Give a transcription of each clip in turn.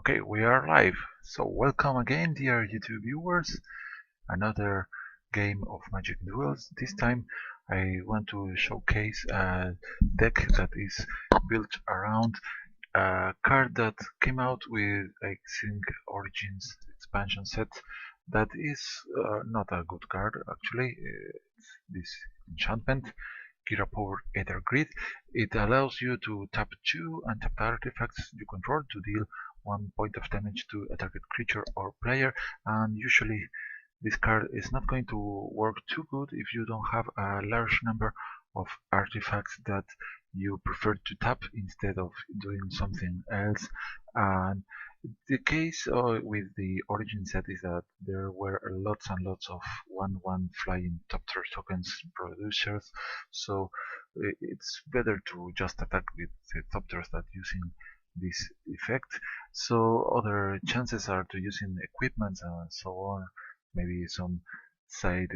Okay, we are live. So welcome again, dear YouTube viewers. Another game of Magic Duels. This time I want to showcase a deck that is built around a card that came out with, I think, Origins expansion set. That is not a good card actually. It's this enchantment. Gira Power Ether Grid. It allows you to tap 2 untapped artifacts you control to deal 1 point of damage to a target creature or player, and usually this card is not going to work too good if you don't have a large number of artifacts that you prefer to tap instead of doing something else. And the case with the Origin set is that there were lots and lots of 1/1 flying top tier tokens producers, so it's better to just attack with the top tiers that using this effect. So other chances are to using equipment and so on, maybe some side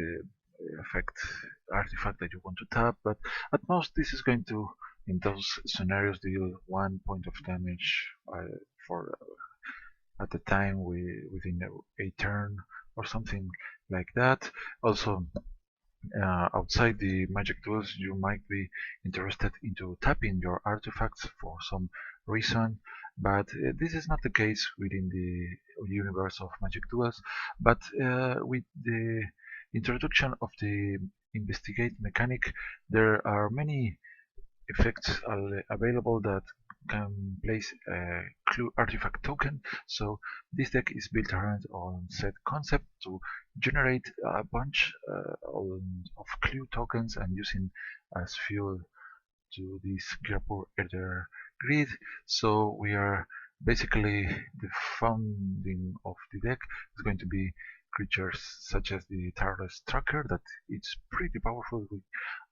effect artifact that you want to tap, but at most this is going to, in those scenarios, deal 1 point of damage for at a time within a turn or something like that. Also, outside the magic tools, you might be interested into tapping your artifacts for some reason, but this is not the case within the universe of magic tools. But with the introduction of the investigate mechanic, there are many effects available that can place a clue artifact token. So this deck is built around on set concept to generate a bunch of clue tokens and using as fuel to this Grapple Ether grid. So we are basically, the founding of the deck is going to be creatures such as the Tireless Tracker, that it's pretty powerful. We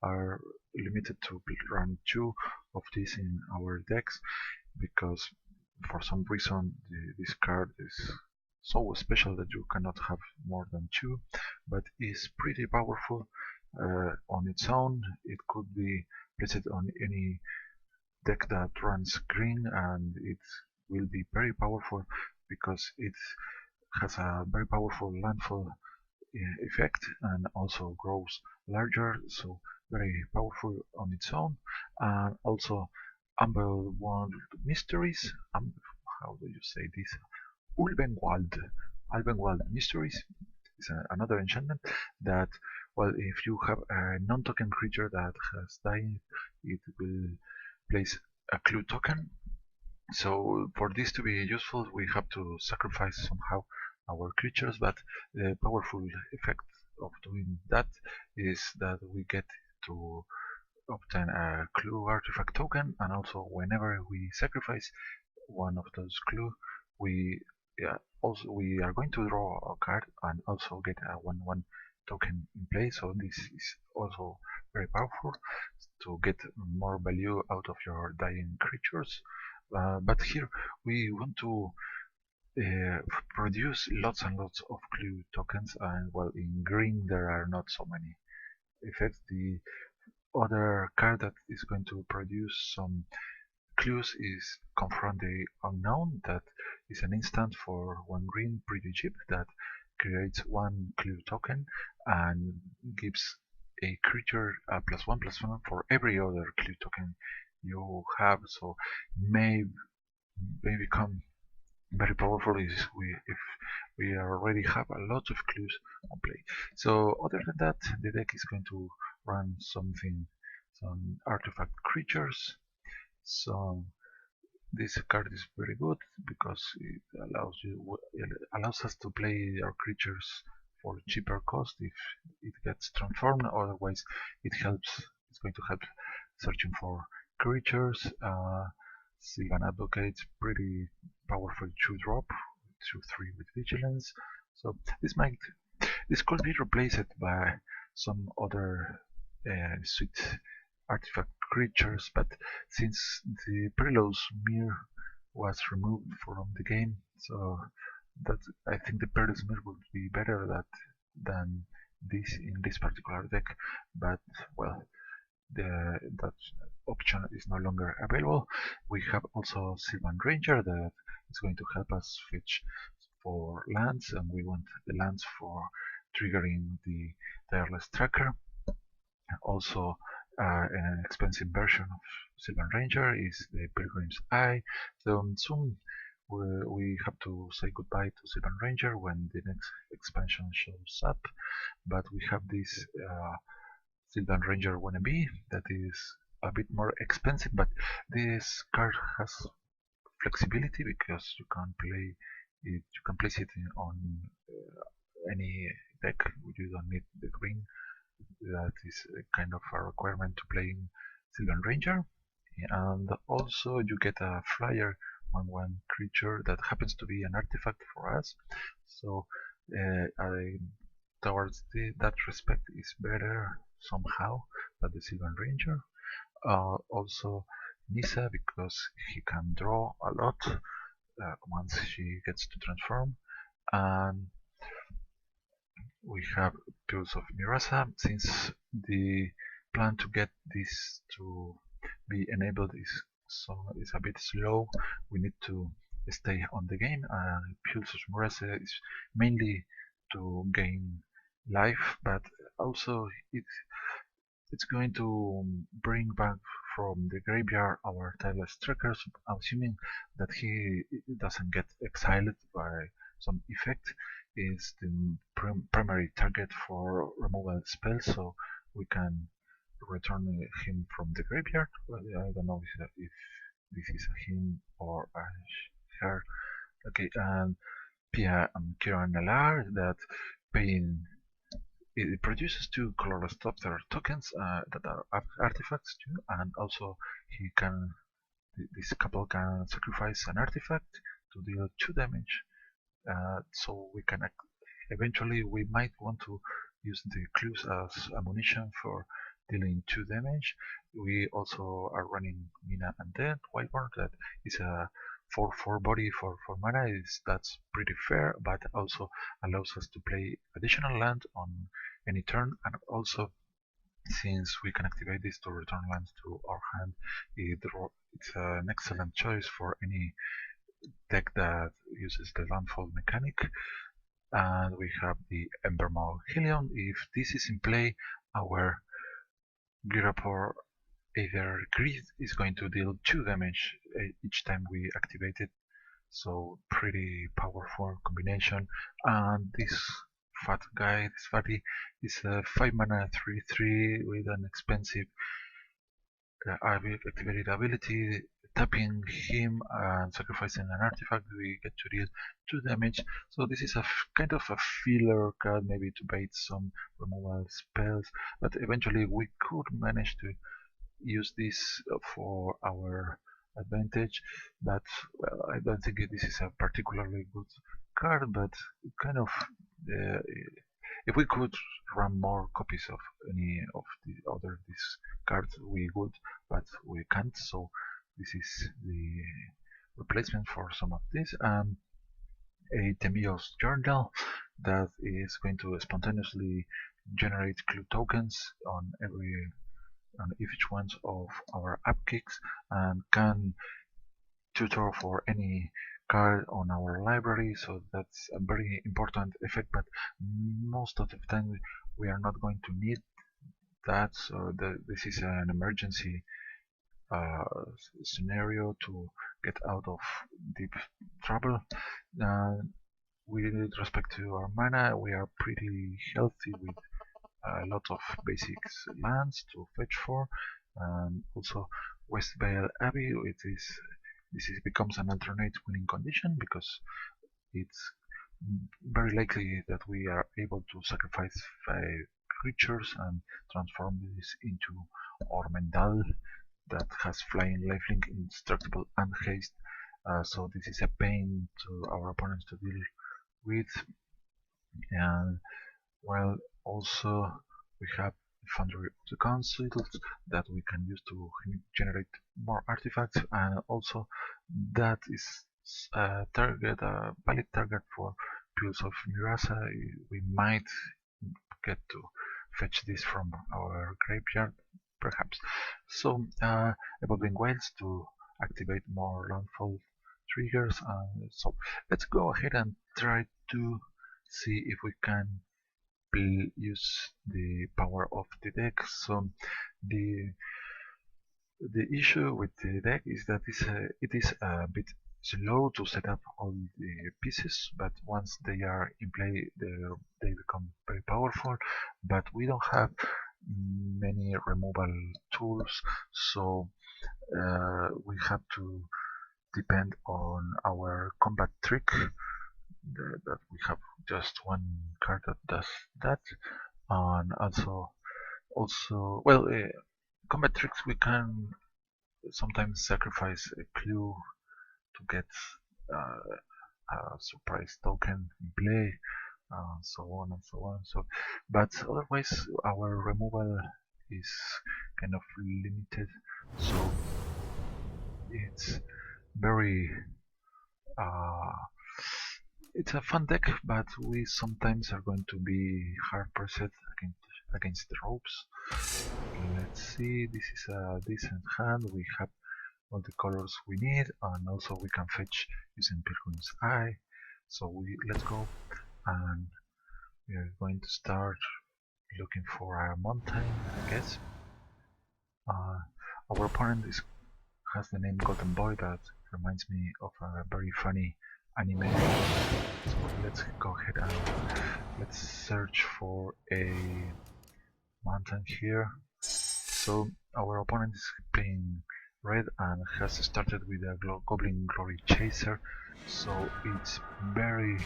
are limited to run 2 of these in our decks because for some reason this card is so special that you cannot have more than 2, but is pretty powerful on its own. It could be placed on any deck that runs green, and it will be very powerful because it has a very powerful landfall effect and also grows larger, so very powerful on its own. And also Umberwald Mysteries, how do you say this? Ulbenwald. Ulbenwald Mysteries is another enchantment that, well, if you have a non-token creature that has died, it will place a clue token. So for this to be useful, we have to sacrifice somehow our creatures, but the powerful effect of doing that is that we get to obtain a clue artifact token, and also whenever we sacrifice one of those clue, we we are going to draw a card and also get a 1/1 token in play. So this is also very powerful to get more value out of your dying creatures. But here we want to uh, produce lots and lots of clue tokens, and well, in green there are not so many effects. The other card that is going to produce some clues is Confront the Unknown, that is an instant for 1 green, pretty cheap, that creates 1 clue token and gives a creature a +1/+1 for every other clue token you have. So may may become very powerful if we already have a lot of clues on play. So other than that, the deck is going to run some artifact creatures. So this card is very good because it allows us to play our creatures for cheaper cost if it gets transformed. Otherwise, it's going to help searching for creatures. Sylvan Advocate, pretty powerful 2-drop, 2/3 with vigilance. So this could be replaced by some other sweet artifact creatures, but since the Prelos mirror was removed from the game, so that I think the Perilous mirror would be better than this in this particular deck. But well, that option is no longer available. We have also Sylvan Ranger that is going to help us fetch for lands, and we want the lands for triggering the tireless tracker. Also, an expensive version of Sylvan Ranger is the Pilgrim's Eye. So soon we have to say goodbye to Sylvan Ranger when the next expansion shows up. But we have this Sylvan Ranger wannabe that is a bit more expensive, but this card has flexibility because you can play it, you can place it on any deck. You don't need the green. That is kind of a requirement to playing Sylvan Ranger. And also you get a flyer 1/1 creature that happens to be an artifact for us. So towards that respect is better somehow than the Sylvan Ranger. Also Nissa, because he can draw a lot once she gets to transform. And we have Duels of Mirasa. Since the plan to get this to be enabled is a bit slow, we need to stay on the game. And Duels of Mirasa is mainly to gain life, but also it's going to bring back from the graveyard our tireless trackers, assuming that he doesn't get exiled by some effect. Is the primary target for removal spells, so we can return him from the graveyard. Well, I don't know if this is a him or a her. Okay, and Pia and Kira Nalar that paying it produces two colorless doctor tokens that are artifacts too, and also he can this couple can sacrifice an artifact to deal 2 damage. So we can eventually we might want to use the clues as ammunition for dealing 2 damage. We also are running Mina Undead Wyvern that is a 4/4 body for 4 mana. That's pretty fair, but also allows us to play additional land on any turn, and also since we can activate this to return lands to our hand, it's an excellent choice for any deck that uses the landfall mechanic. And we have the Embermaw Helion. If this is in play, our Girapor either Greed is going to deal 2 damage each time we activate it. So pretty powerful combination. And this fat guy, this fatty, is a 5 mana 3/3 with an expensive activated ability. Tapping him and sacrificing an artifact, we get to deal 2 damage. So this is a kind of a filler card, maybe to bait some removal spells, but eventually we could manage to use this for our advantage. But well, I don't think this is a particularly good card, but kind of if we could run more copies of any of the other these cards, we would, but we can't. So this is the replacement for some of this. A Temios journal that is going to spontaneously generate clue tokens on each one of our upkicks, and can tutor for any card on our library. So that's a very important effect, but most of the time we are not going to need that. So this is an emergency scenario to get out of deep trouble. With respect to our mana, we are pretty healthy with a lot of basics lands to fetch for. Also Westvale Abbey, this becomes an alternate winning condition because it's very likely that we are able to sacrifice 5 creatures and transform this into Ormendal that has flying, lifelink, indestructible, and haste. So this is a pain to our opponents to deal with. And well, also we have Foundry of the Councils that we can use to generate more artifacts, and also that is a valid target for Duels of Mirasa. We might get to fetch this from our graveyard perhaps. So evolving whales to activate more landfall triggers. So let's go ahead and try to see if we can use the power of the deck. So the the issue with the deck is that it is a bit slow to set up all the pieces, but once they are in play, they become very powerful. But we don't have many removal tools, so we have to depend on our combat trick. That we have just one card that does that, and also well, combat tricks we can sometimes sacrifice a clue to get a surprise token in play, so on and so on. So, but otherwise our removal is kind of limited. So it's very it's a fun deck, but we sometimes are going to be hard pressed against the ropes. Let's see, this is a decent hand. We have all the colors we need, and also we can fetch using Pilgrim's Eye. So let's go, and we are going to start looking for a mountain, I guess. Our opponent has the name Golden Boy. That reminds me of a very funny anime. So let's go ahead and let's search for a mountain here. So our opponent is playing red and has started with a Goblin Glory Chaser, so it's very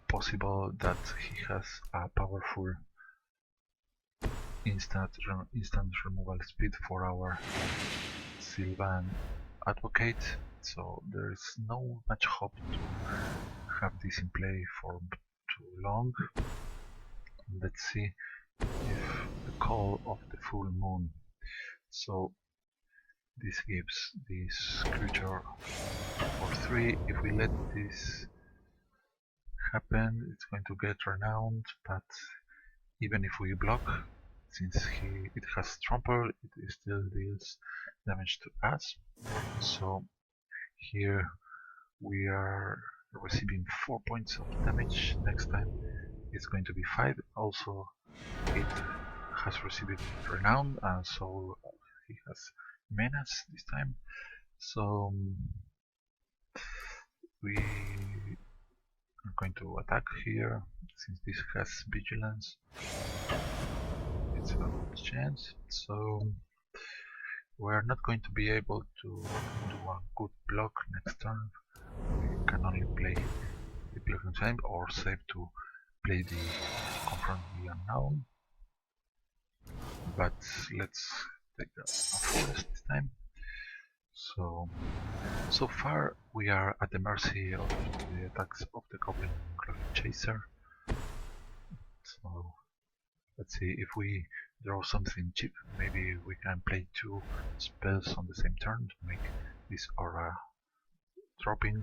possible that he has a powerful instant removal speed for our Sylvan Advocate, so there is no much hope to have this in play for too long. Let's see if the call of the full moon. So this gives this creature for 3. If we let this happen, it's going to get renowned, but even if we block, since it has trample, it still deals damage to us. So here we are receiving 4 points of damage. Next time it's going to be 5. Also, it has received renown, so he has menace this time. So we are going to attack here, since this has vigilance. It's a good chance. So we're not going to be able to do a good block next turn. We can only play the Pilgrim's Eye or save to play the Confront the Unknown. But let's take a forest this time. So far we are at the mercy of the attacks of the Goblin Glory Chaser. So let's see, if we draw something cheap, maybe we can play 2 spells on the same turn to make this aura dropping,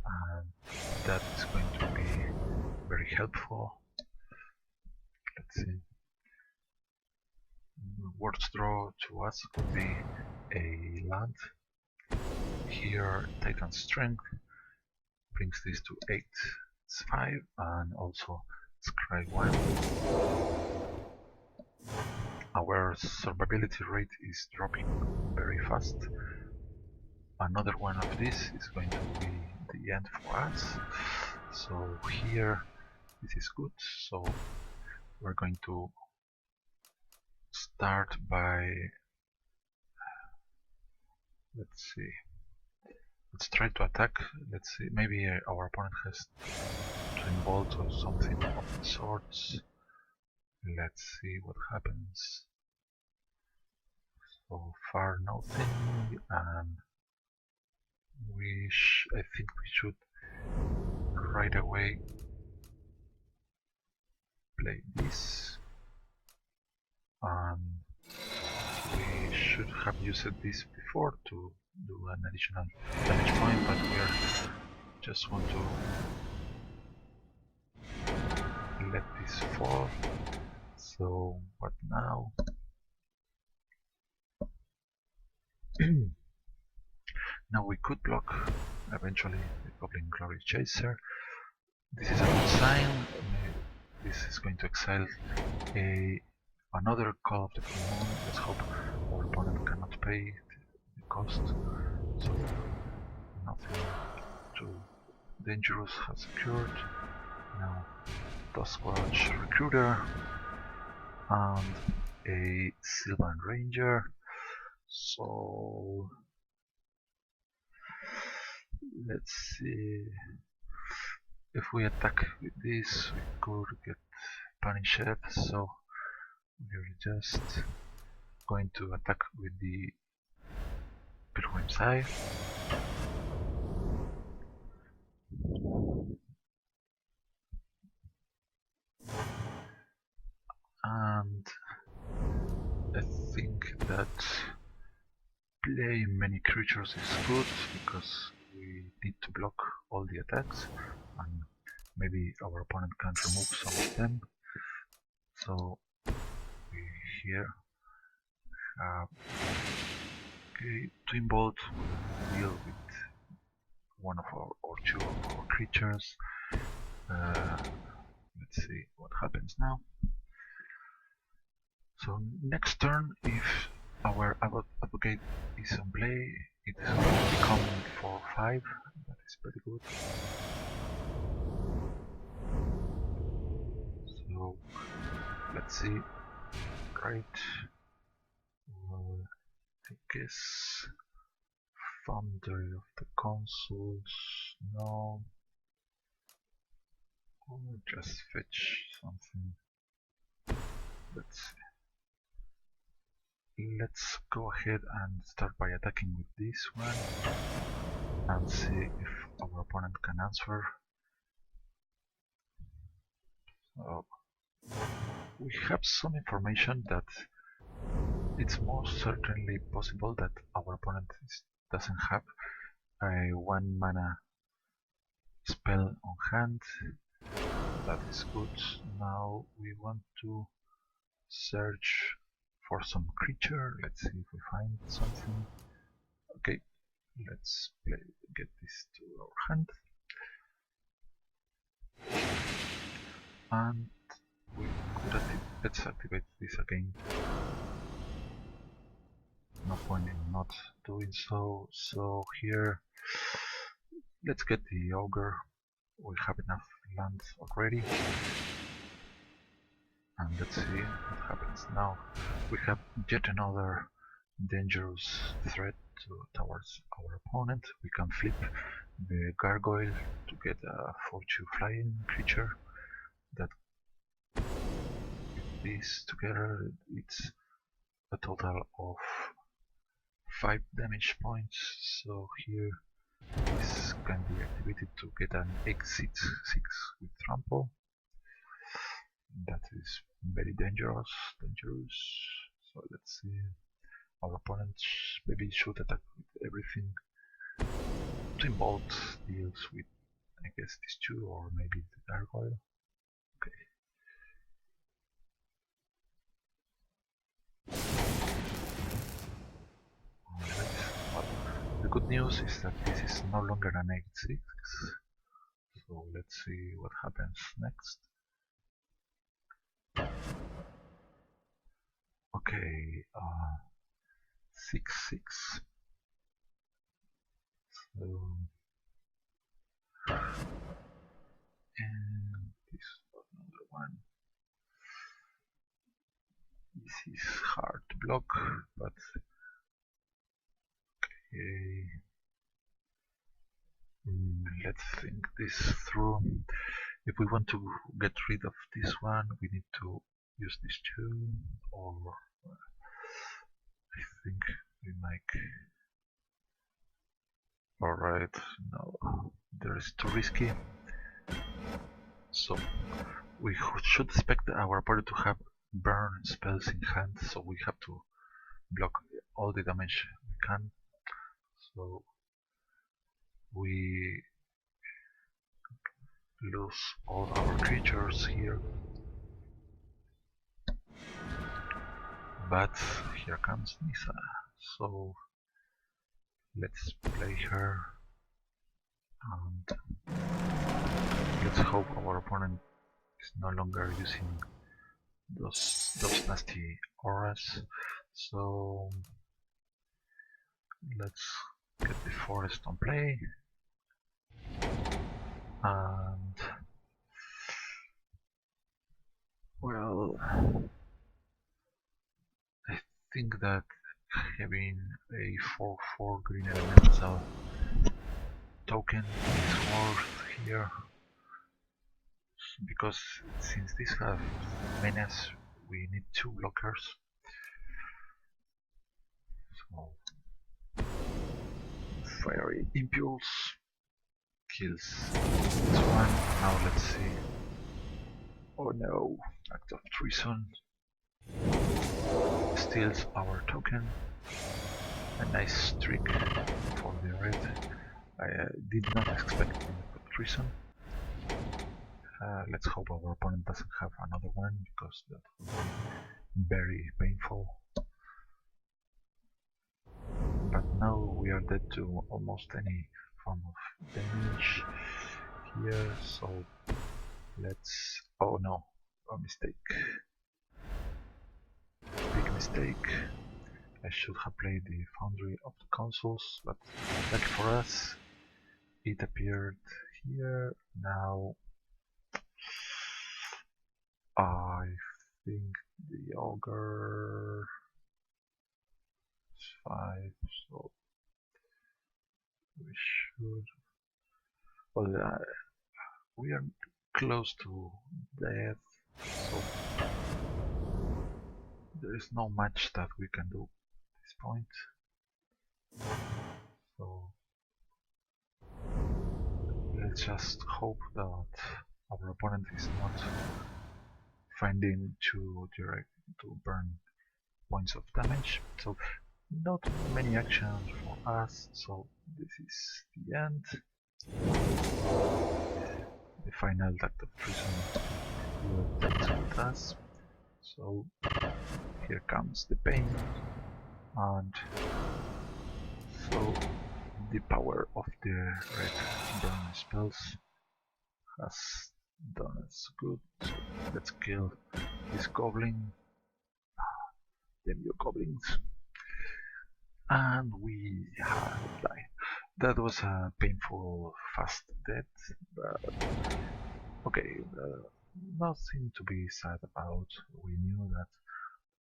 and that is going to be very helpful. Let's see. Worst draw to us could be a land. Here Titan Strength brings this to 8. It's 5, and also Scry 1. Our survivability rate is dropping very fast. Another one of this is going to be the end for us. So here this is good. So we're going to start by, let's see, let's try to attack. Let's see, maybe our opponent has Twin Bolt or something of the sorts. Let's see what happens. So far nothing, and I think we should right away play this, and we should have used this before to do an additional damage point, but we just want to let this fall. So what now? Now we could block eventually the Goblin Glory Chaser. This is a good sign. This is going to exile another Call of the Full Moon. Let's hope our opponent cannot pay the cost. So nothing too dangerous has occurred. Now Duskwatch Recruiter and a Sylvan Ranger. So let's see. If we attack with this, we could get punished. So we're just going to attack with the Pilgrim's Eye. And I think that playing many creatures is good because we need to block all the attacks and maybe our opponent can remove some of them. So we here have Twin Bolt will deal with one of our or two of our creatures. Let's see what happens now. So next turn, if our advocate is on play, it is going to become 4/5. That is pretty good. So let's see. Right. Well, I guess Foundry of the Consuls. No. Or just fetch something. Let's see. Let's go ahead and start by attacking with this one and see if our opponent can answer. So we have some information that it's most certainly possible that our opponent doesn't have a 1 mana spell on hand. That is good. Now we want to search for some creature. Let's see if we find something. Okay, let's get this to our hand. And we could let's activate this again. No point in not doing so. So here, let's get the Ogre. We have enough land already. And let's see what happens now. We have yet another dangerous threat towards our opponent. We can flip the Gargoyle to get a 4/2 flying creature that with these together it's a total of 5 damage points. So here this can be activated to get an exit 6 with trample. That is very dangerous. So let's see. Our opponent maybe should attack with everything. Twin Bolt deals with, I guess, these two, or maybe the Gargoyle. Okay. Alright. Well, the good news is that this is no longer an 8/6. So let's see what happens next. Okay, 6/6. So, and this another one. This is hard to block, but okay. Let's think this through. If we want to get rid of this one, we need to use these two, or I think we might. Alright, no, there is too risky. So we should expect our opponent to have burn spells in hand, so we have to block all the damage we can. So we lose all our creatures here. But here comes Nisa. So Let's play her, and let's hope our opponent is no longer using those nasty auras. So let's get the forest on play, and well, I think that having a 4/4 green elemental token is worth here, because since these have menace, we need 2 blockers. So fiery impulse kills this one. Now let's see. Oh no, act of treason steals our token. A nice trick for the red. I did not expect an act of treason. Let's hope our opponent doesn't have another one, because that would be very painful. But now we are dead to almost any form of damage here, so let's... oh no, a mistake. Big mistake. I should have played the Foundry of the Consoles, but lucky for us, it appeared here. Now I think the Ogre is 5, so we should... well, we are close to death, so there is not much that we can do at this point. So let's just hope that our opponent is not finding to burn points of damage. So not many actions for us, so this is the end. The final act of treason will end with us. So here comes the pain, and so the power of the red burn spells has done us good. So let's kill this goblin, them you goblins, and we have died. That was a painful fast death, but okay, nothing to be sad about. We knew that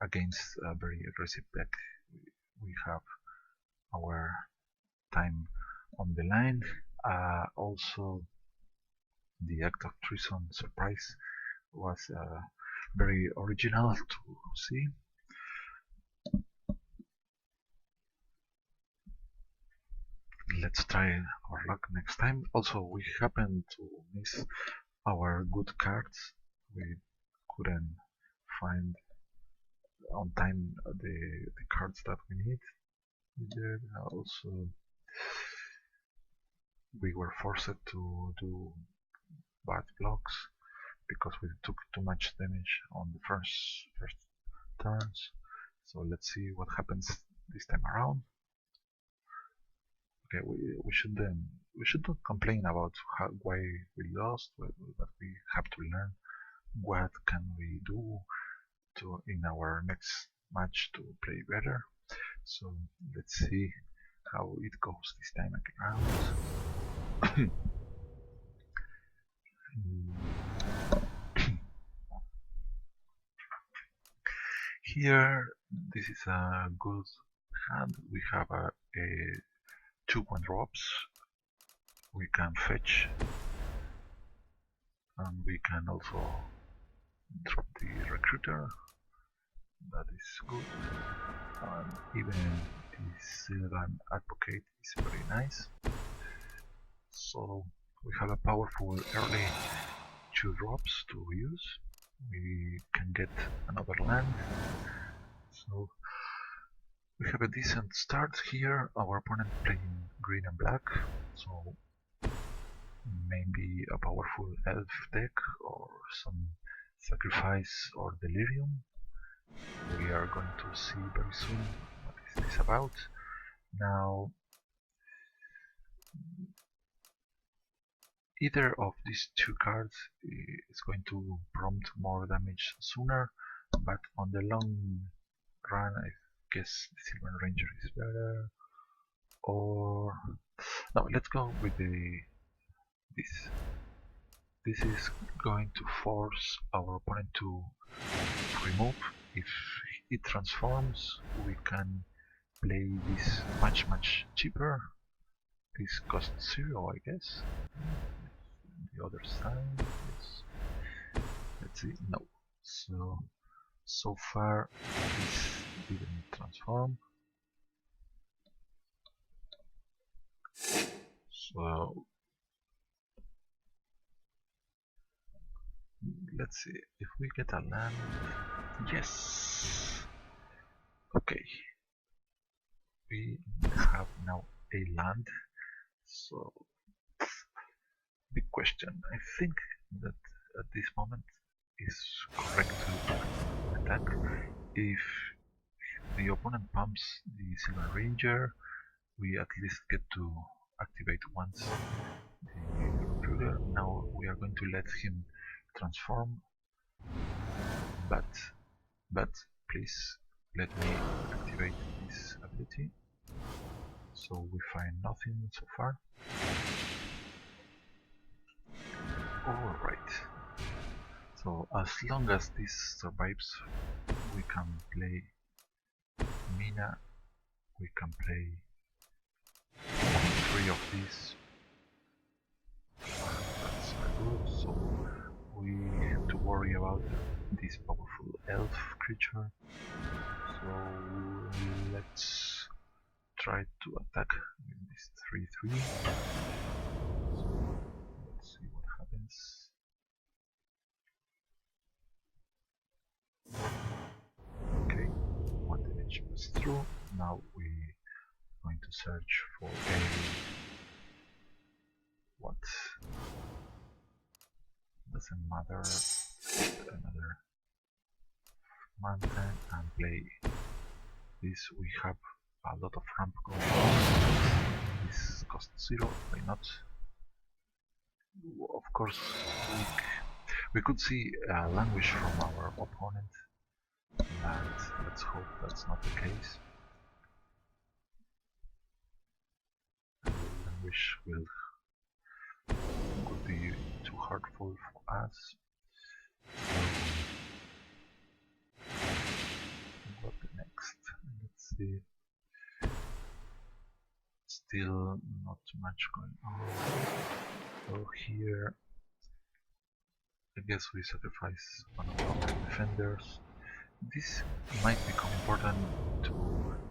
against a very aggressive deck we have our time on the line. Also, the act of treason surprise was very original to see. Let's try our luck next time. Also, we happened to miss our good cards. We couldn't find on time the cards that we need. Also, we were forced to do bad blocks because we took too much damage on the first turns. So let's see what happens this time around. Okay, we shouldn't complain about why we lost, but we have to learn what can we do in our next match to play better. So let's see how it goes this time around. Here, this is a good hand. We have a 2 drops. We can fetch, and we can also drop the recruiter. That is good. And even the Sylvan Advocate is very nice. So we have a powerful early 2 drops to use. We can get another land. So we have a decent start here. Our opponent playing green and black, so maybe a powerful elf deck or some sacrifice or delirium. We are going to see very soon what is this about. Now Either of these two cards is going to prompt more damage sooner, but on the long run I guess the Silver Ranger is better. Or no, let's go with this. This is going to force our opponent to remove. If it transforms, we can play this much cheaper. This costs 0, I guess. The other side, yes. Let's see, no. So far this didn't transform. So let's see if we get a land. Yes. Okay. We have now a land. So big question. I think that at this moment is correct to attack. If the opponent pumps the Silver Ranger, we at least get to activate once the recruiter. Now we are going to let him transform, but please let me activate this ability. So we find nothing so far. Alright. So as long as this survives, we can play Mina, we can play 3 of these. That's good, so we have to worry about this powerful elf creature. So let's try to attack with this 3/3. So let's see what happens. Okay, 1 damage was through. Now we're going to search for a what? Doesn't matter. Another mountain and play this. We have a lot of ramp going on. This costs 0. Why not? Of course, we could see language from our opponent, but let's hope that's not the case. Language could be too hurtful for us. So what next? Let's see. Still not much going on. So here I guess we sacrifice one of our defenders. This might become important to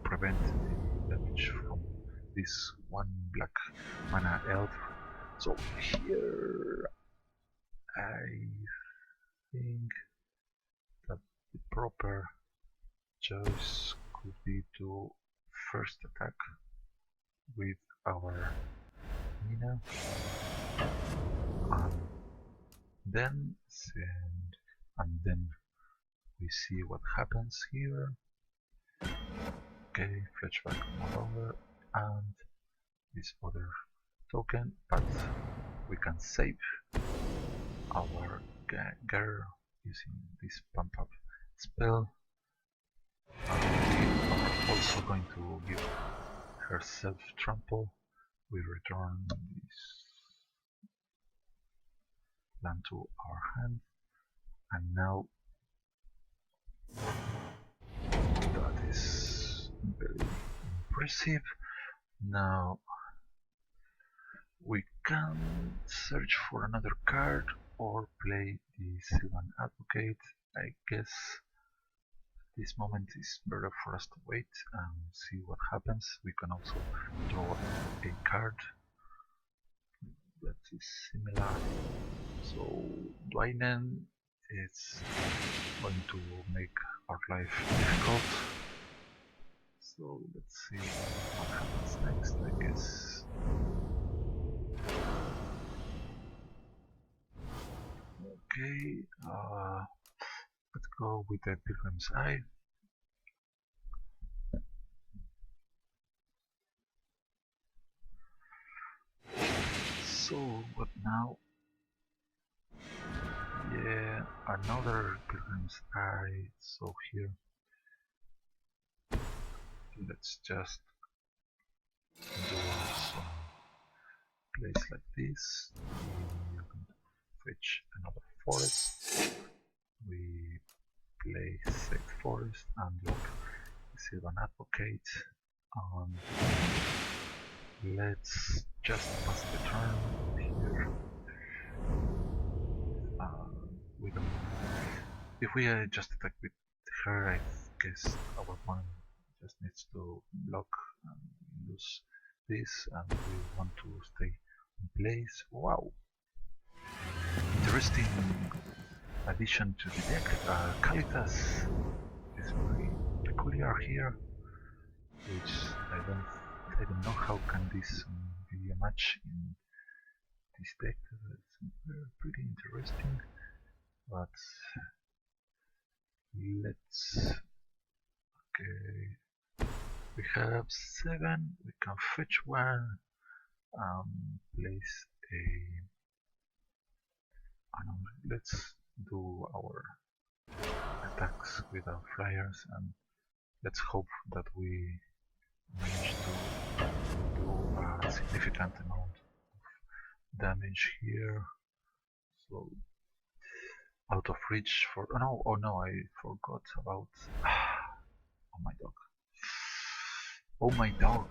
prevent the damage from this one black mana elf. So here I think that the proper choice could be to first attack with our Mina and then we see what happens here. Okay, flashback moreover and this other token, but we can save our girl using this pump up spell. We are also going to give herself trample. We return this land to our hand, and now that is very impressive. Now we can search for another card or play the Sylvan Advocate. I guess this moment is better for us to wait and see what happens. We can also draw a card that is similar. So Dwayne is going to make our life difficult. So let's see what happens next, I guess. Okay, let's go with the Pilgrim's Eye. So what now? Yeah, another Pilgrim's Eye. So here, let's just do some place like this. We are going to fetch another forest. We place safe forest and drop the Sylvan Advocate. Let's just pass the turn here. We don't. If we just attack with her, I guess our opponent just needs to block and lose this, and we want to stay in place. Wow! Interesting addition to the deck. Kalitas is very peculiar here, which I don't know how can this be a match in this deck. It's pretty interesting, but let's. Okay, we have 7. We can fetch one. Place a. Let's do our attacks with our flyers, and let's hope that we manage to do a significant amount of damage here. So out of reach for oh no, I forgot about oh my dog. Oh my dog.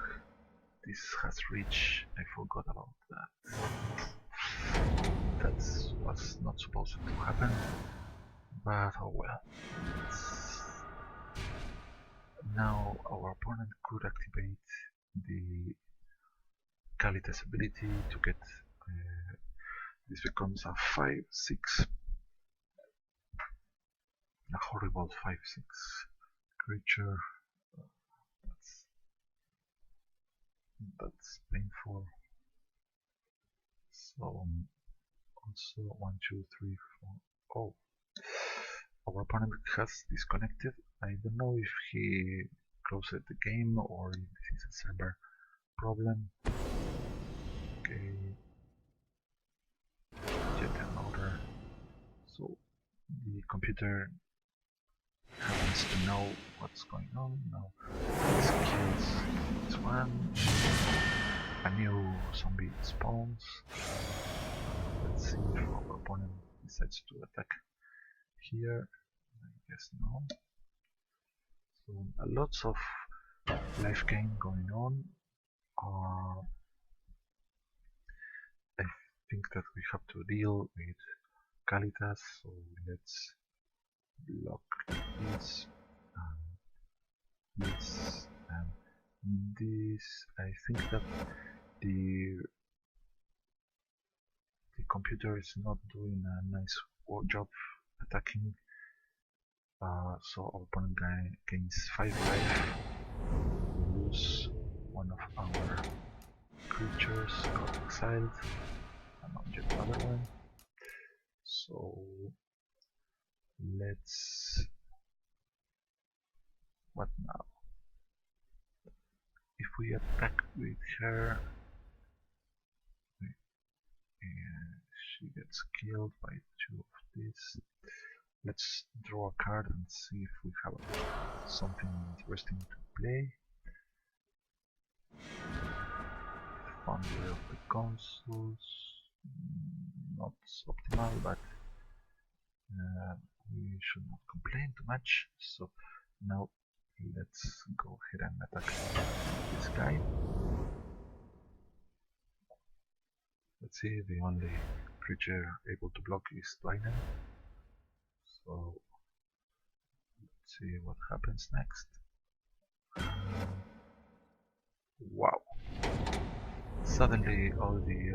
This has reach. I forgot about that. That was not supposed to happen. But oh well. Now our opponent could activate the Kalitas ability to get this becomes a 5/6, a horrible 5/6 creature. That's painful. So also 1, 2, 3, 4. Oh, our opponent has disconnected. I don't know if he closed the game or if this is a server problem. Okay, yet another. So the computer happens to know what's going on now. This kills this one. A new zombie spawns. Let's see if our opponent decides to attack here. I guess no. So lots of life gain going on. I think that we have to deal with Kalitas, so let's block this and this and this. I think that the computer is not doing a nice job attacking, so our opponent gains 5 life. We lose one of our creatures, got exiled, and not yet another one. So let's. What now? If we attack with her, she gets killed by 2 of these. Let's draw a card and see if we have something interesting to play. Founder of the Consuls, not optimal, but we should not complain too much. So now let's go ahead and attack this guy. Let's see, the only creature able to block is Dwayne. So let's see what happens next. Wow! Suddenly all the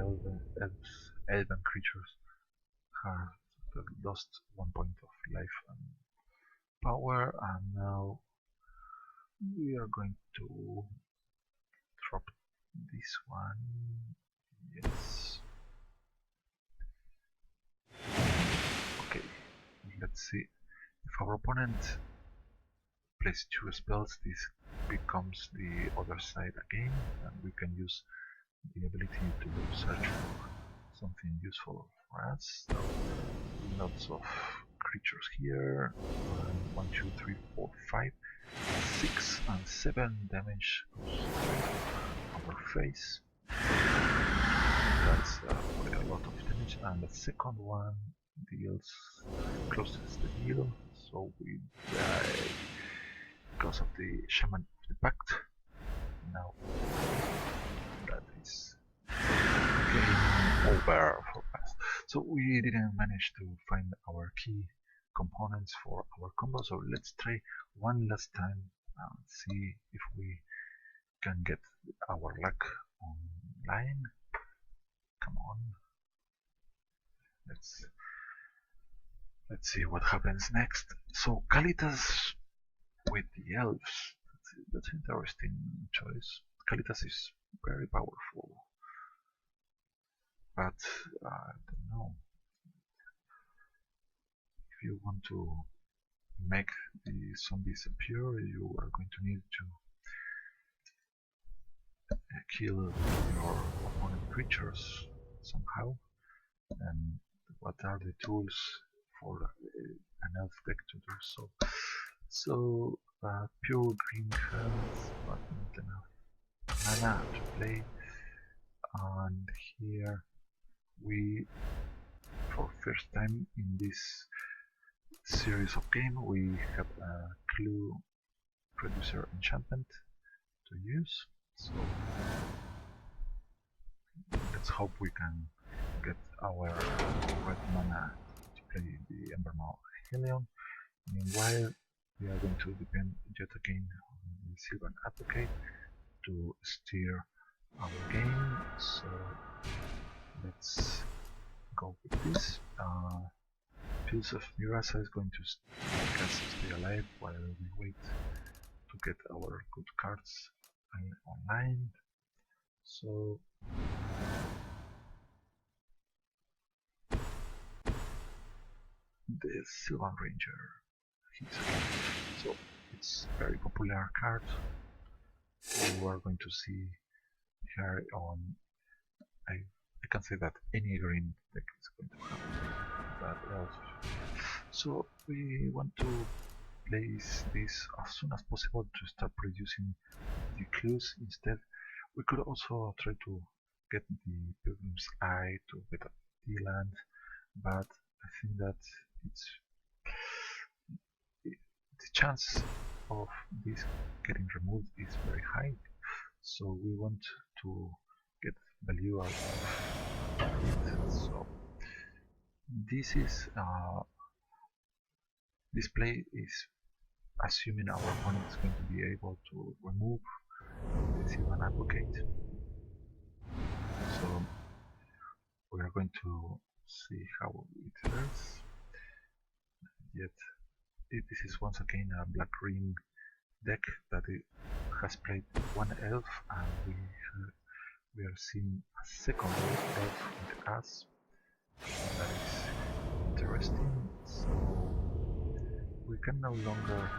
elven creatures have lost 1 point of life and power, and now we are going to drop this one. Yes. Okay, let's see. If our opponent plays 2 spells, this becomes the other side again, and we can use the ability to search for something useful for us. So lots of creatures here. 1, 2, 3, 4, 5, 6 and 7 damage goes our face. That's quite a lot of damage, and the second one deals closes the deal, so we die because of the Shaman of the Pact. Now that is game over for us. So we didn't manage to find our key components for our combo, so let's try one last time and see if we can get our luck online. Come on. Let's see what happens next. So Kalitas with the elves. That's an interesting choice. Kalitas is very powerful, but I don't know. If you want to make the zombies appear, you are going to need to kill your opponent creatures somehow. And what are the tools for an elf deck to do so? So pure green cards, but not enough mana to play. And here we, for first time in this series of game, we have a clue producer enchantment to use. So let's hope we can get our red mana to play the Embermaw Helion. Meanwhile, we are going to depend yet again on the Sylvan Advocate to steer our game. So let's go with this. Pills of Murasa is going to make us stay alive while we wait to get our good cards online. So the Sylvan Ranger. So it's a very popular card. You are going to see here on. I can say that any green deck is going to have that elf. So we want to place this as soon as possible to start producing the clues. Instead, we could also try to get the Pilgrim's Eye to get the land, but I think that the chance of this getting removed is very high. So we want to get value out of it. So this play is assuming our opponent is going to be able to remove the Sylvan Advocate. So we are going to see how it fares. Yet this is once again a black-green deck that has played one elf, and we are seeing a second elf with us. That is interesting. So we can no longer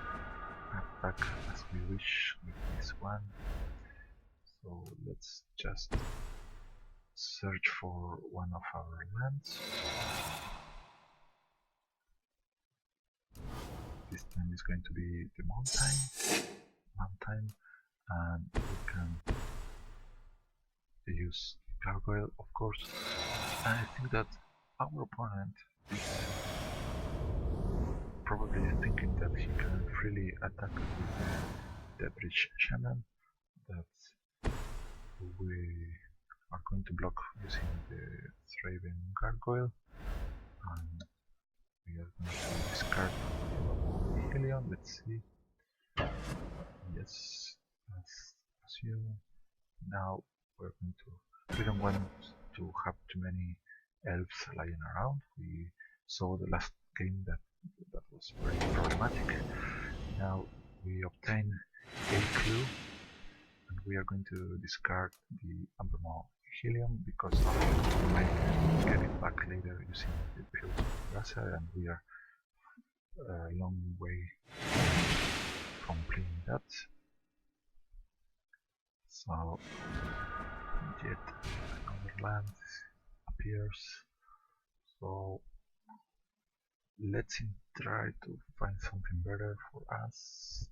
attack as we wish with this one. So let's just search for one of our lands. This time is going to be the mountain, and we can use gargoyle, of course. And I think that our opponent is probably thinking that he can freely attack with the Eldrich Shaman, that we are going to block using the Thraven Gargoyle, and we are going to discard the Helion. Let's see. Yes, as assumed. Now we don't want to have too many elves lying around. We saw the last game that was very problematic. Now we obtain a clue, and we are going to discard the Embermaw Helium because we might get it back later using the Pills of Rasa, and we are a long way from playing that. So yet another land appears. So let's try to find something better for us.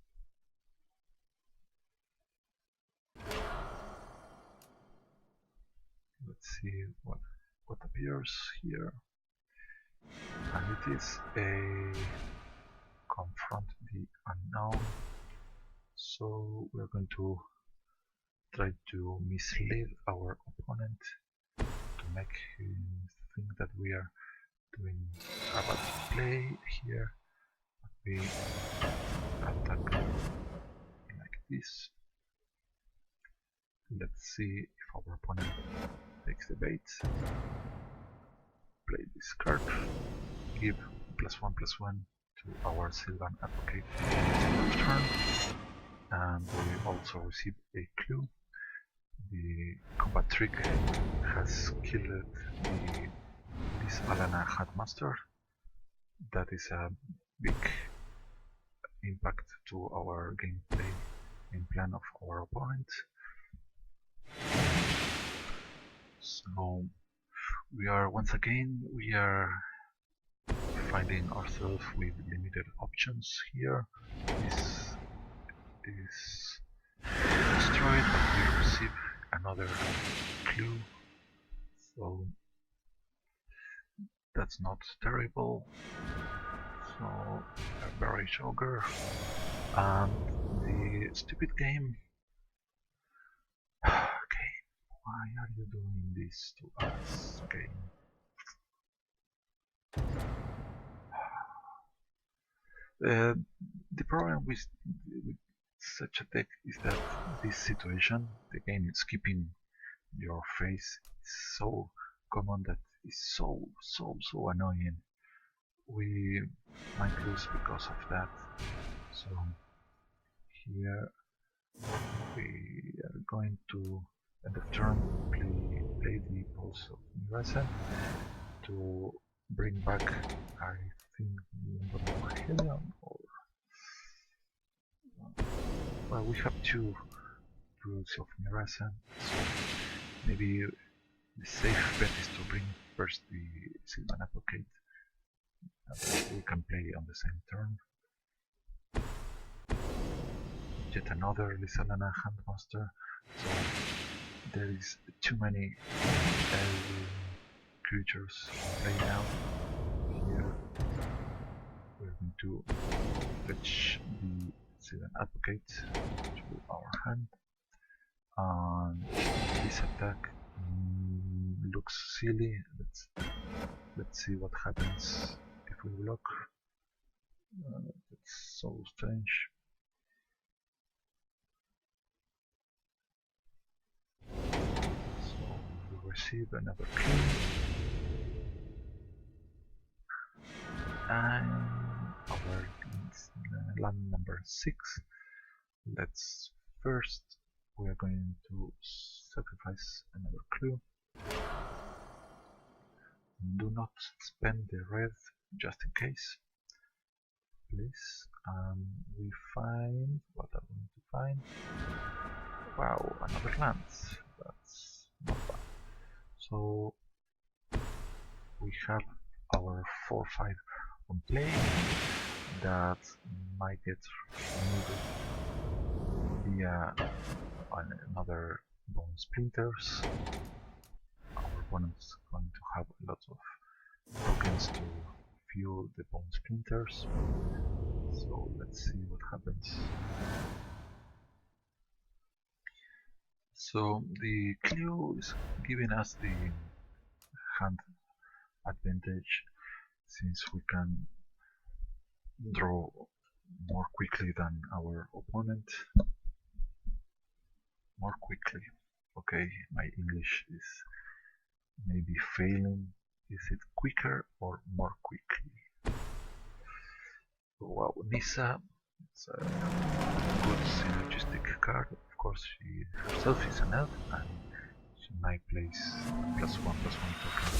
Let's see what appears here, and it is a confront the unknown. So we're going to try to mislead our opponent to make him think that we are doing a bad play here. We attack like this. Let's see if our opponent takes the bait. Play this card. Give +1/+1 to our Sylvan Advocate in turn. And we also receive a clue. The combat trick has killed this Alana Headmaster. That is a big impact to our gameplay and plan of our opponent. So once again we are finding ourselves with limited options here. This is destroyed, but we receive another clue, so that's not terrible. So a Barrage Ogre and the stupid game. Okay, why are you doing this to us, game? The problem with such a deck is that this situation, the game is keeping your face, is so common that it's so annoying. We might lose because of that. So here we are going to end of turn play the Pulse of Mirasan to bring back, I think, the Helion, or well, we have two Duels of Mirasan, so maybe the safe bet is to bring first the Sylvan Advocate, and we can play on the same turn. Yet another Lysalana Handmaster, so there is too many creatures to play now. Here we're going to fetch the Sylvan Advocate to our hand, and this attack looks silly. Let's see what happens if we block. It's so strange. So we receive another clue, and our land number 6. Let's first, we are going to sacrifice another clue. Do not spend the red just in case, please. We find, what are we going to find? Wow, another land. That's not bad. So we have our 4/5 on play that might get removed via another bone splinters. Our opponent's going to have a lot of tokens to fuel the bone splinters. So let's see what happens. So the clue is giving us the hand advantage, since we can draw more quickly than our opponent. More quickly. Okay, my English is maybe failing. Is it quicker or more quickly? Wow, Nissa, it's a good synergistic card. Of course, she herself is an elf, and she might place +1/+1 token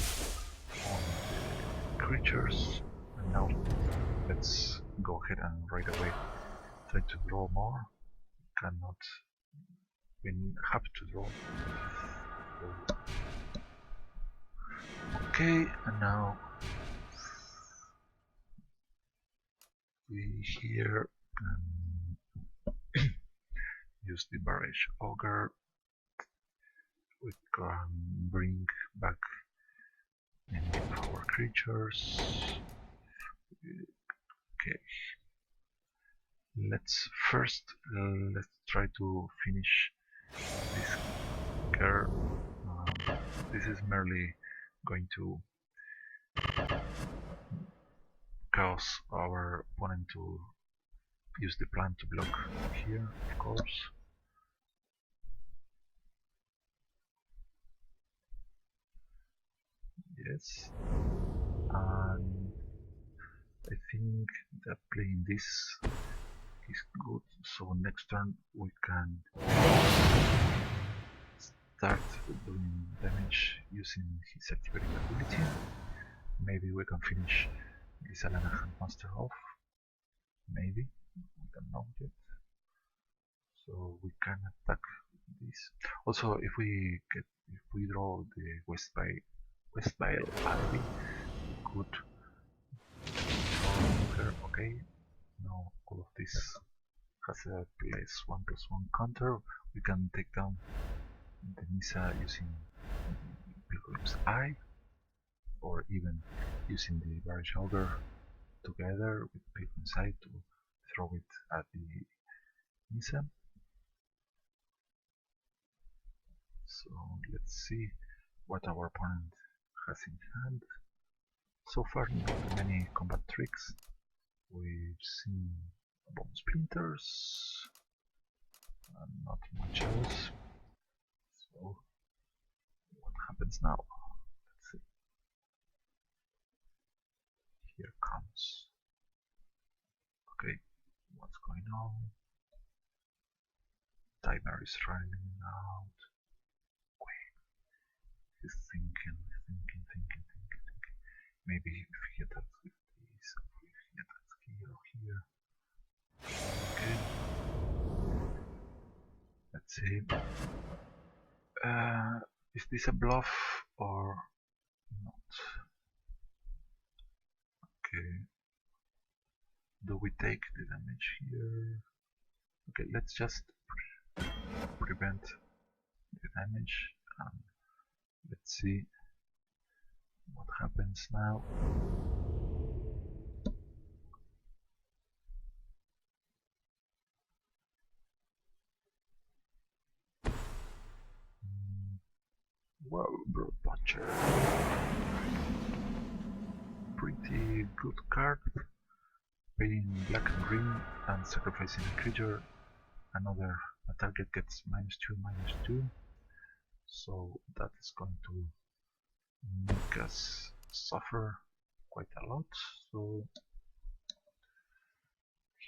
on the creatures. And now let's go ahead and right away try to draw more. Cannot, we have to draw. So Okay, and now we here use the barrage auger. We can bring back any of our creatures. Okay, let's try to finish this girl. This is merely going to cause our opponent to use the plant to block here, of course. Yes, and I think that playing this is good, so next turn we can start doing damage using his activating ability. Maybe we can finish this Alana Handmaster off. Maybe, we don't know yet. So we can attack this. Also, if we draw the Westbile Ivy, we could draw her. Okay, now all of this has a +1/+1 counter. We can take down the Nisa using Pilgrim's Eye, or even using the Barrage Auger together with Pilgrim's Eye to throw it at the Nisa. So let's see what our opponent has in hand. So far, not many combat tricks. We've seen bone splinters and not much else. So what happens now? Let's see. Here comes. Okay, what's going on? Timer is running out. Wait, he's thinking. Maybe if he attacks with this, or if he attacks here or here. Okay. Let's see. Is this a bluff or not? Okay. Do we take the damage here? Okay, let's just prevent the damage and let's see what happens now. Whoa, Broad Puncher. Pretty good card. Paying black and green and sacrificing a creature. A target gets -2/-2. So that is going to make us suffer quite a lot. So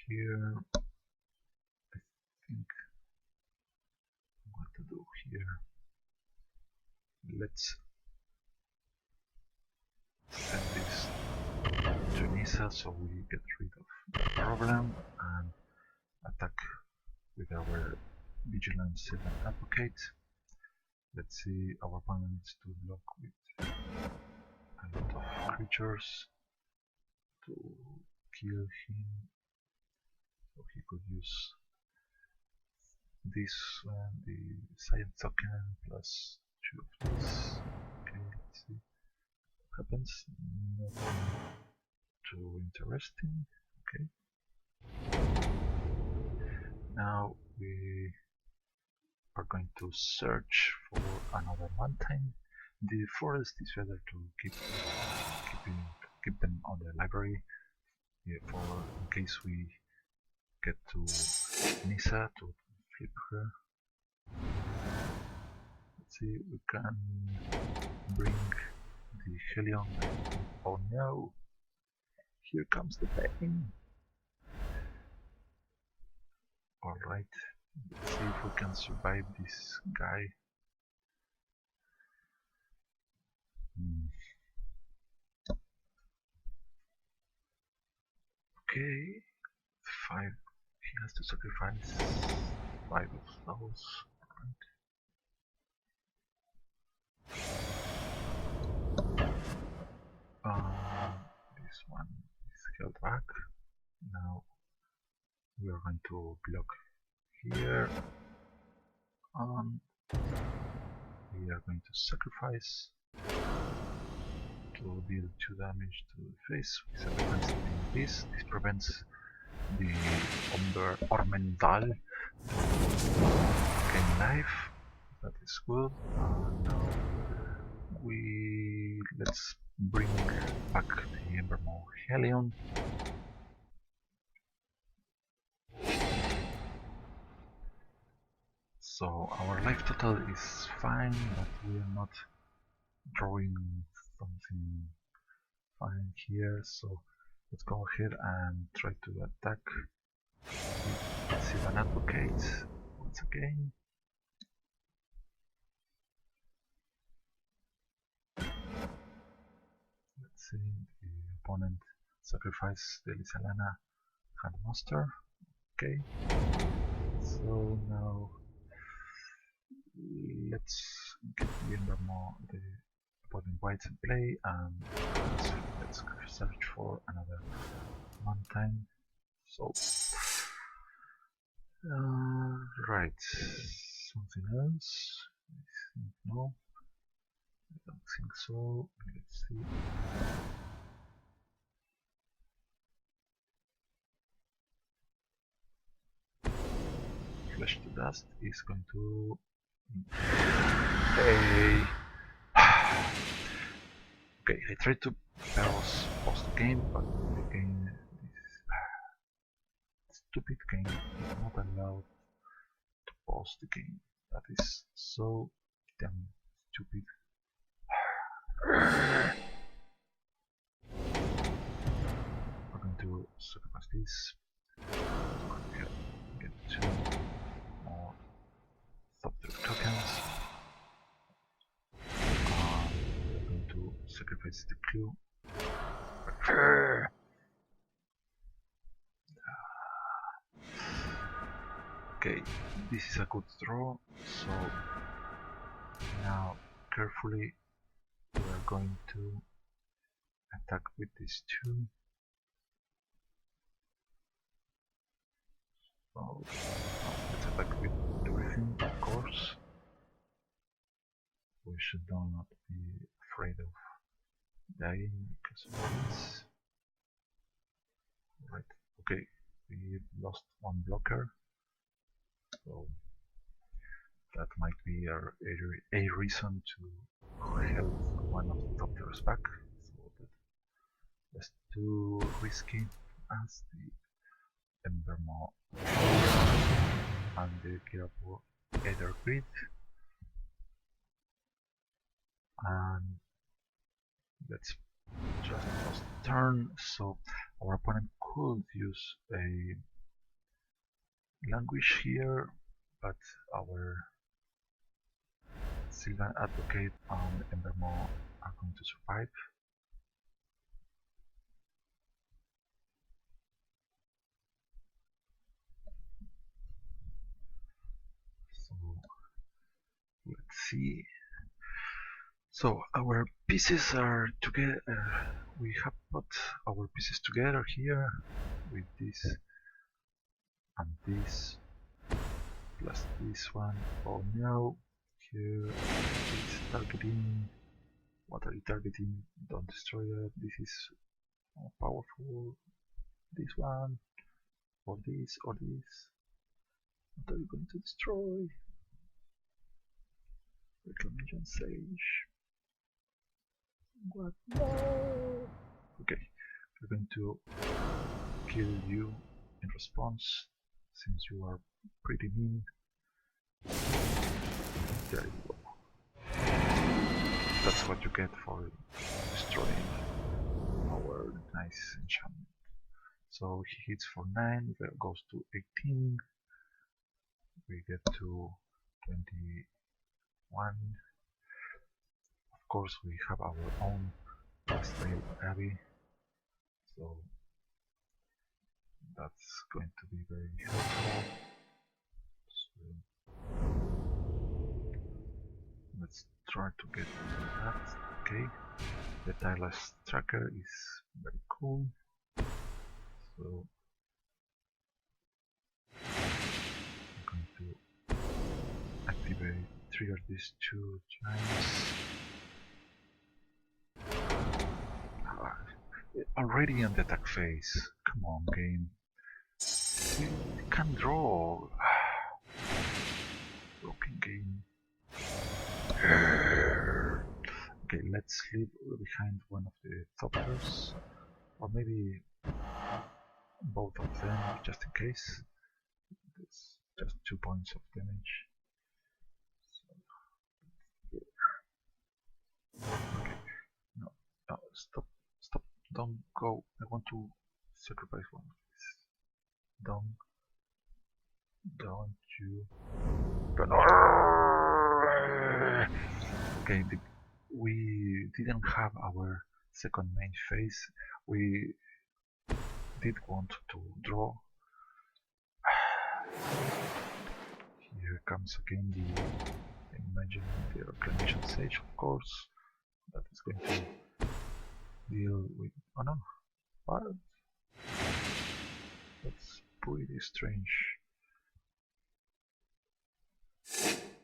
here I think what to do here. Let's send this to Nisa so we get rid of the problem and attack with our Vigilant 7 Advocate. Let's see, our opponent needs to block with a lot of creatures to kill him. So he could use this one, the Science Token, plus 2 of this. Okay, let's see what happens. Nothing too interesting. Okay. Now we are going to search for another mountain. The forest is better to keep them on the library, for in case we get to Nisa to flip her. Let's see, we can bring the Helion. Oh no! Here comes the pain! Alright, let's see if we can survive this guy. Okay, 5. He has to sacrifice 5 of those. Alright. This one is held back. Now we are going to block here, and we are going to sacrifice to deal 2 damage to the face. We sacrifice this. This prevents the Ormental gain life. That is good. Now let's bring back the Embermaw Helion. So our life total is fine, but we are not drawing something fine here. So let's go ahead and try to attack with Sylvan Advocate once again. Let's see, the opponent sacrifices the Lysalana Handmaster. Okay, so now let's get the Embermaw, the opponent whites in play, and let's search for another mountain. So, right, something else? No, I don't think so. Let's see. Flesh to Dust is going to hey. Okay, I tried to pause the game, but the game, this stupid game is not allowed to pause the game. That is so damn stupid. We're going to sacrifice this. Get 2 more subject tokens. We're going to sacrifice the clue. Okay, this is a good draw, so now carefully we are going to attack with these 2. So let's attack with everything, of course. We should not be afraid of dying because of this. Right, okay, we lost 1 blocker, so that might be a reason to help one of the doctors back, so that's too risky as the Embermaw and the Kirapur Ether Grid. And let's just pause the turn, so our opponent could use a Languish here, but our Sylvan Advocate and Embermaw are going to survive. So let's see. So our pieces are together. We have put our pieces together here with this and this plus this one. Oh no! Here it's targeting. What are you targeting? Don't destroy it. This is more powerful. This one, or this, or this. What are you going to destroy? Reclamation Sage. What? No! Okay, we're going to kill you in response, since you are pretty mean. There you go. That's what you get for destroying our nice enchantment. So he hits for 9, goes to 18, we get to 21. Of course we have our own Astral Abbey, so that's going to be very helpful. So let's try to get that. Okay. The tireless tracker is very cool. So I'm going to activate, trigger these 2 giants. Already in the attack phase. Come on, game. We can draw. Broken game. Okay, let's leave behind one of the toppers, or maybe both of them, just in case. It's just 2 points of damage. Okay, no, no, stop, stop, don't go. I want to sacrifice one of these. Don't you. Okay, we didn't have our second main phase. We did want to draw. Here comes again the imagine the reclamation sage, of course. That is going to deal with. Oh no, what? That's pretty strange.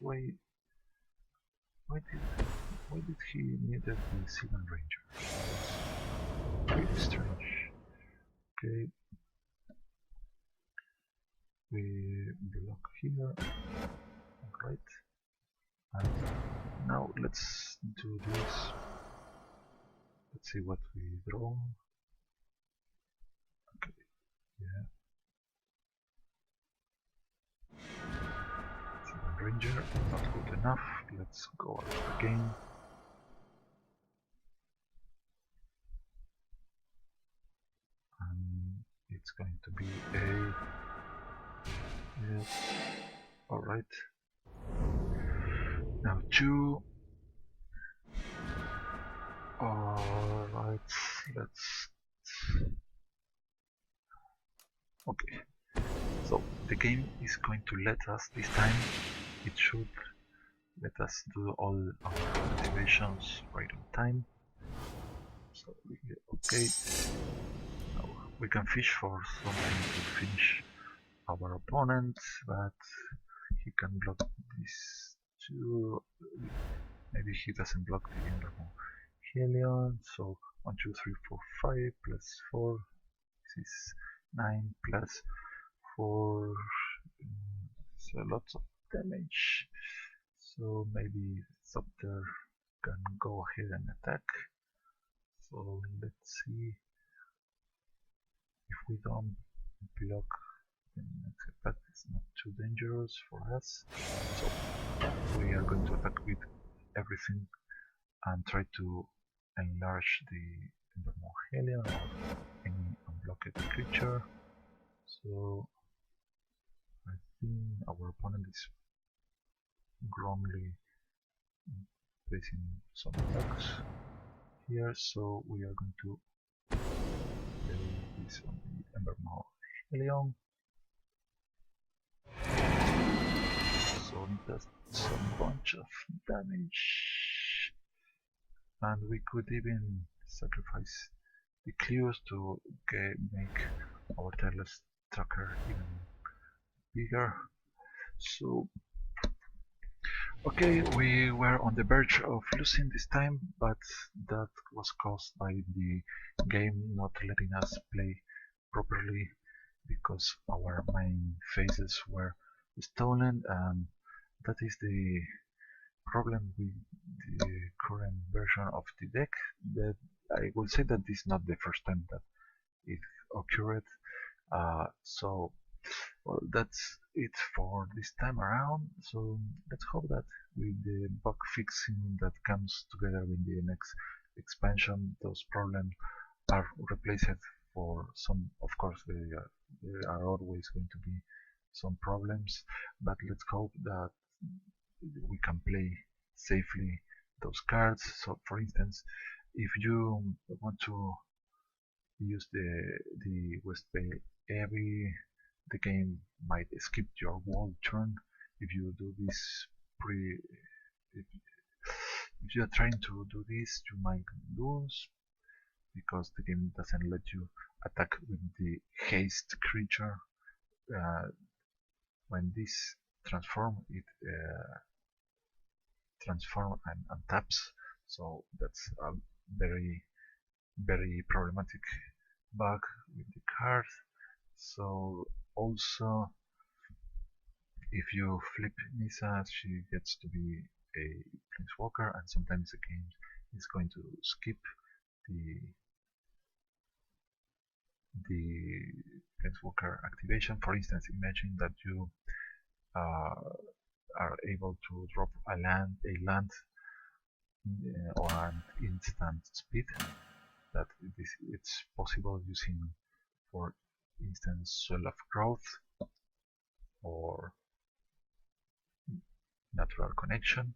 Why? Why did he need the Seaman Ranger? That's pretty strange. Okay, we block here. Alright. And now let's do this. Let's see what we draw. Okay, yeah. Seaman Ranger, not good enough. Let's go out again. And it's going to be a yes. Alright. Now 2. Alright, let's okay. So the game is going to let us this time. It should let us do all our activations right on time. So we get okay. Now we can fish for something to finish our opponent, but he can block these 2. Maybe he doesn't block the Endermo Helion. So 1, 2, 3, 4, 5 plus 4. This is 9 plus 4. So lots of damage. So maybe Scepter can go ahead and attack. So let's see if we don't block, then attack is not too dangerous for us. So we are going to attack with everything and try to enlarge the Endermore Helion or any unblocked creature. So I think our opponent is wrongly placing some attacks here, so we are going to play this on the Embermaw Helion. So it does some bunch of damage, and we could even sacrifice the clues to make our tireless tracker even bigger. So okay, we were on the verge of losing this time, but that was caused by the game not letting us play properly because our main phases were stolen, and that is the problem with the current version of the deck. That I will say that this is not the first time that it occurred. So well, that's it for this time around. So let's hope that with the bug fixing that comes together with the next expansion, those problems are replaced for some. Of course, there are always going to be some problems, but let's hope that we can play safely those cards. So, for instance, if you want to use the West Vale Abbey, the game might skip your wall turn if you do this pre if, If you are trying to do this, you might lose because the game doesn't let you attack with the haste creature. When this transform and taps, so that's a very problematic bug with the card. So also, if you flip Nisa, she gets to be a planeswalker, and sometimes the game is going to skip the planeswalker activation. For instance, imagine that you are able to drop a land or an instant speed. That it's possible using, for instance, Swell of Growth or Natural Connection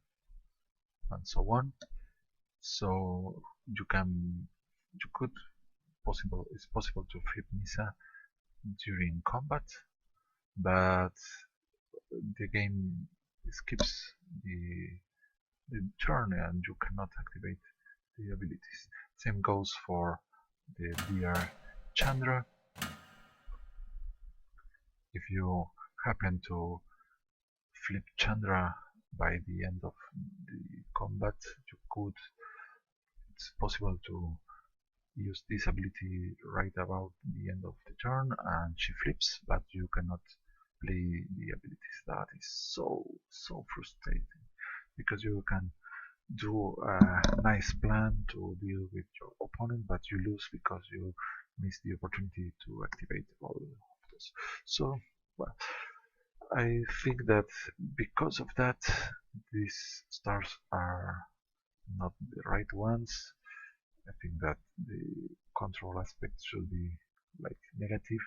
and so on. So it's possible to flip Nisa during combat, but the game skips the turn and you cannot activate the abilities. Same goes for the DR Chandra. If you happen to flip Chandra by the end of the combat, it's possible to use this ability right about the end of the turn and she flips, but you cannot play the abilities. That is so frustrating because you can do a nice plan to deal with your opponent, but you lose because you miss the opportunity to activate all of those. So, well, I think that because of that, these stars are not the right ones. I think that the control aspect should be like negative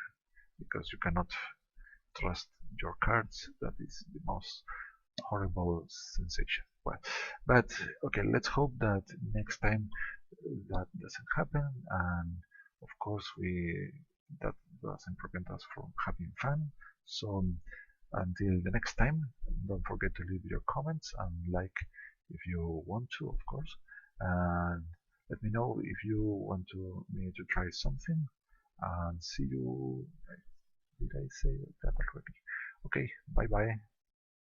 because you cannot trust your cards. That is the most horrible sensation. Well, but okay, let's hope that next time that doesn't happen, and of course that doesn't prevent us from having fun. So until the next time, don't forget to leave your comments and like if you want to, of course, and let me know if you want me to try something. And see you. Did I say that already? Okay, bye bye.